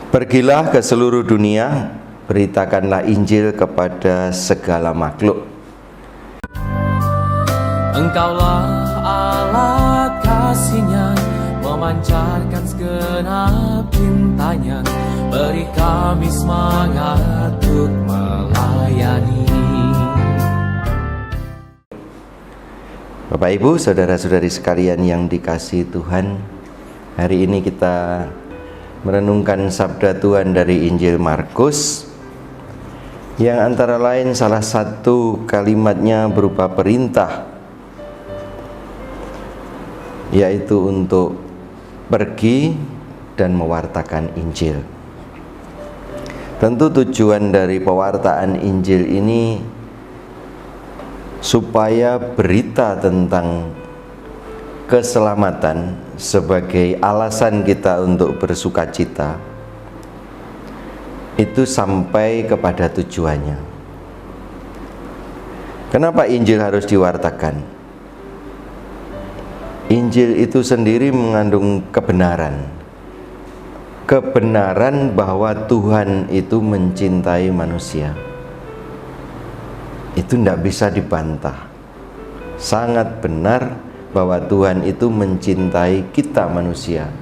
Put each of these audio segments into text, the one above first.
Pergilah ke seluruh dunia, beritakanlah Injil kepada segala makhluk. Engkaulah alat kasih-Nya, memancarkan segenap cintanya, beri kami semangat untuk melayani. Bapak Ibu, saudara-saudari sekalian yang dikasihi Tuhan, hari ini kita merenungkan sabda Tuhan dari Injil Markus, yang antara lain salah satu kalimatnya berupa perintah, yaitu untuk pergi dan mewartakan Injil. Tentu tujuan dari pewartaan Injil ini supaya berita tentang keselamatan sebagai alasan kita untuk bersukacita itu sampai kepada tujuannya. Kenapa Injil harus diwartakan? Injil itu sendiri mengandung kebenaran. Kebenaran bahwa Tuhan itu mencintai manusia. Itu tidak bisa dibantah. Sangat benar bahwa Tuhan itu mencintai kita manusia,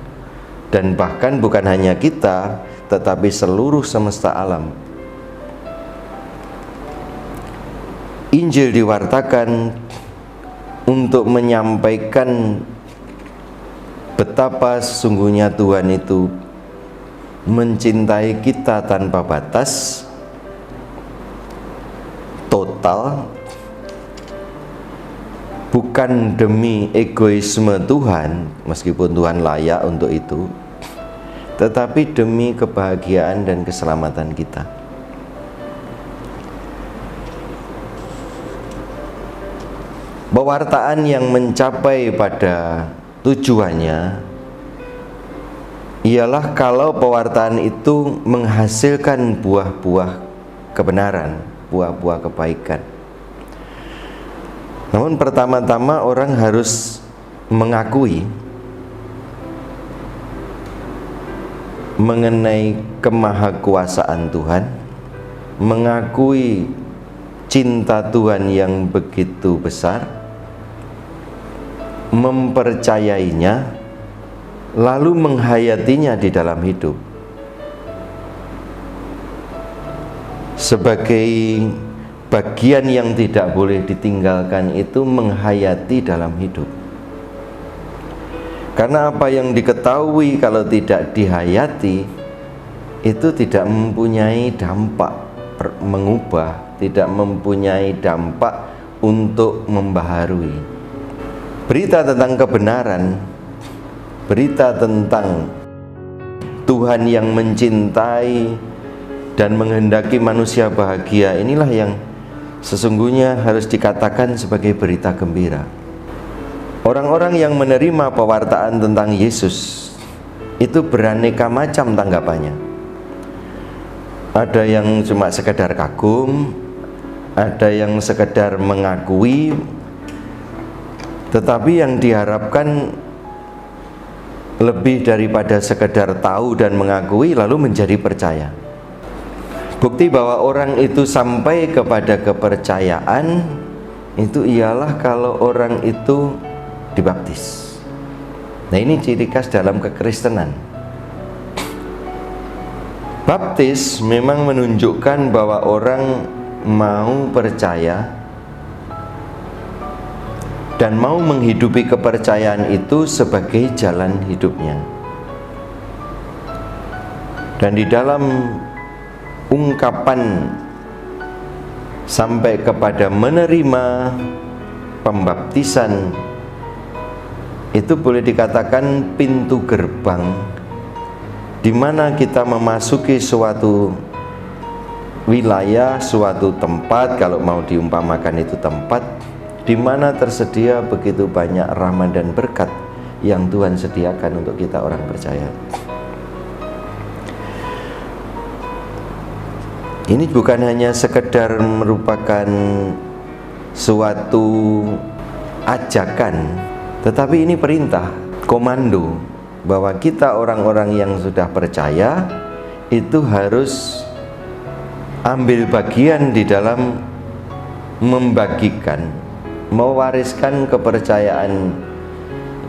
dan bahkan bukan hanya kita, tetapi seluruh semesta alam. Injil diwartakan untuk menyampaikan betapa sesungguhnya Tuhan itu mencintai kita tanpa batas, total, bukan demi egoisme Tuhan, meskipun Tuhan layak untuk itu, tetapi demi kebahagiaan dan keselamatan kita. Pewartaan yang mencapai pada tujuannya ialah kalau pewartaan itu menghasilkan buah-buah kebenaran, buah-buah kebaikan. Namun pertama-tama orang harus mengakui mengenai kemahakuasaan Tuhan, mengakui cinta Tuhan yang begitu besar, mempercayainya, lalu menghayatinya di dalam hidup sebagai bagian yang tidak boleh ditinggalkan. Itu menghayati dalam hidup, karena apa yang diketahui kalau tidak dihayati itu tidak mempunyai dampak mengubah, tidak mempunyai dampak untuk membaharui. Berita tentang kebenaran, berita tentang Tuhan yang mencintai dan menghendaki manusia bahagia, inilah yang sesungguhnya harus dikatakan sebagai berita gembira. Orang-orang yang menerima pewartaan tentang Yesus itu beraneka macam tanggapannya. Ada yang cuma sekedar kagum, ada yang sekedar mengakui, tetapi yang diharapkan lebih daripada sekedar tahu dan mengakui lalu menjadi percaya. Bukti bahwa orang itu sampai kepada kepercayaan itu ialah kalau orang itu dibaptis. Nah, ini ciri khas dalam kekristenan. Baptis memang menunjukkan bahwa orang mau percaya dan mau menghidupi kepercayaan itu sebagai jalan hidupnya. Dan di dalam ungkapan sampai kepada menerima pembaptisan itu boleh dikatakan pintu gerbang di mana kita memasuki suatu wilayah, suatu tempat, kalau mau diumpamakan itu tempat di mana tersedia begitu banyak rahmat dan berkat yang Tuhan sediakan untuk kita orang percaya. Ini bukan hanya sekedar merupakan suatu ajakan, tetapi ini perintah, komando, bahwa kita orang-orang yang sudah percaya, itu harus ambil bagian di dalam membagikan, mewariskan kepercayaan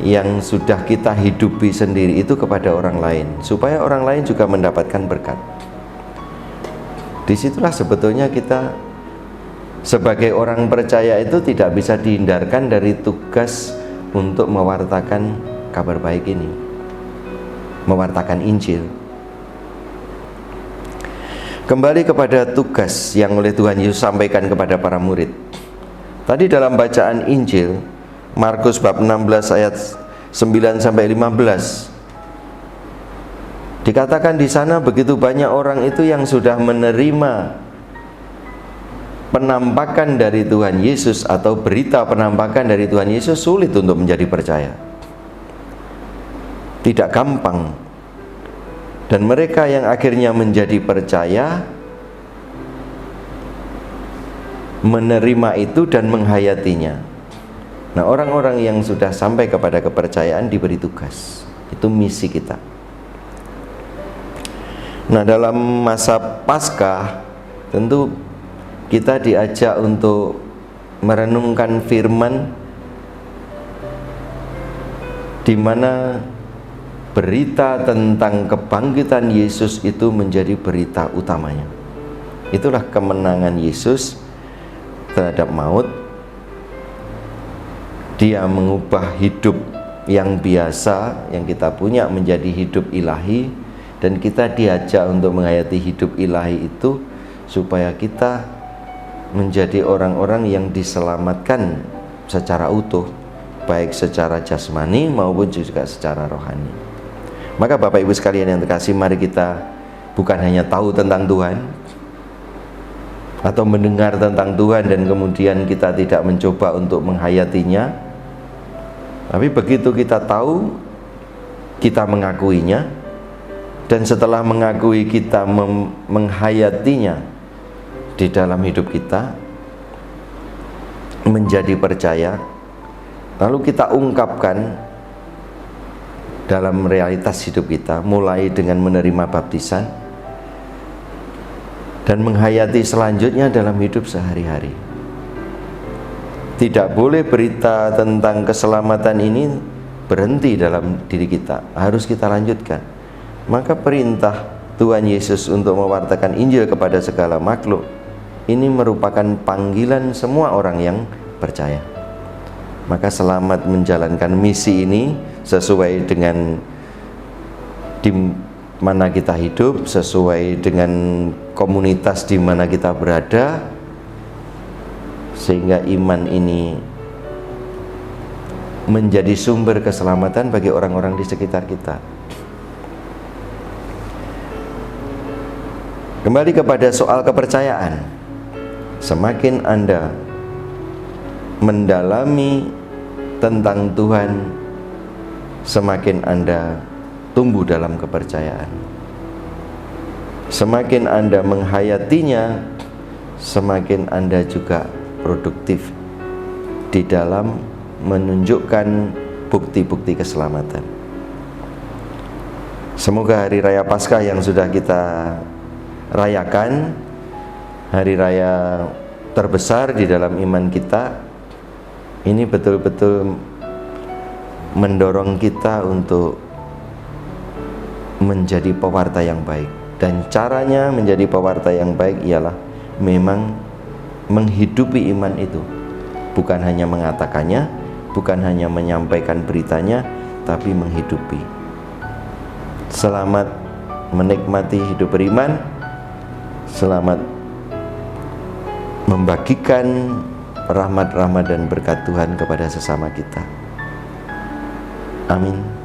yang sudah kita hidupi sendiri itu kepada orang lain, supaya orang lain juga mendapatkan berkat. Disitulah sebetulnya kita sebagai orang percaya itu tidak bisa dihindarkan dari tugas untuk mewartakan kabar baik ini, mewartakan Injil. Kembali kepada tugas yang oleh Tuhan Yesus sampaikan kepada para murid. Tadi dalam bacaan Injil Markus bab 16 ayat 9 sampai 15 dikatakan di sana begitu banyak orang itu yang sudah menerima penampakan dari Tuhan Yesus atau berita penampakan dari Tuhan Yesus, sulit untuk menjadi percaya. Tidak gampang. Dan mereka yang akhirnya menjadi percaya menerima itu dan menghayatinya. Nah, orang-orang yang sudah sampai kepada kepercayaan diberi tugas. Itu misi kita. Nah, dalam masa Paskah tentu kita diajak untuk merenungkan firman di mana berita tentang kebangkitan Yesus itu menjadi berita utamanya. Itulah kemenangan Yesus terhadap maut. Dia mengubah hidup yang biasa yang kita punya menjadi hidup ilahi, dan kita diajak untuk menghayati hidup ilahi itu supaya kita menjadi orang-orang yang diselamatkan secara utuh, baik secara jasmani maupun juga secara rohani. Maka Bapak Ibu sekalian yang terkasih, mari kita bukan hanya tahu tentang Tuhan atau mendengar tentang Tuhan dan kemudian kita tidak mencoba untuk menghayatinya, tapi begitu kita tahu, kita mengakuinya, dan setelah mengakui kita menghayatinya di dalam hidup kita, menjadi percaya, lalu kita ungkapkan dalam realitas hidup kita, mulai dengan menerima baptisan dan menghayati selanjutnya dalam hidup sehari-hari. Tidak boleh berita tentang keselamatan ini berhenti dalam diri kita, harus kita lanjutkan. Maka perintah Tuhan Yesus untuk mewartakan Injil kepada segala makhluk ini merupakan panggilan semua orang yang percaya. Maka selamat menjalankan misi ini sesuai dengan di mana kita hidup, sesuai dengan komunitas di mana kita berada, sehingga iman ini menjadi sumber keselamatan bagi orang-orang di sekitar kita. Kembali kepada soal kepercayaan, semakin Anda mendalami tentang Tuhan, semakin Anda tumbuh dalam kepercayaan. Semakin Anda menghayatinya, semakin Anda juga produktif di dalam menunjukkan bukti-bukti keselamatan. Semoga hari raya Paskah yang sudah kita rayakan, hari raya terbesar di dalam iman kita, ini betul-betul mendorong kita untuk menjadi pewarta yang baik. Dan caranya menjadi pewarta yang baik ialah memang menghidupi iman itu. Bukan hanya mengatakannya, bukan hanya menyampaikan beritanya, tapi menghidupi. Selamat menikmati hidup beriman. Selamat membagikan rahmat-rahmat dan berkat Tuhan kepada sesama kita. Amin.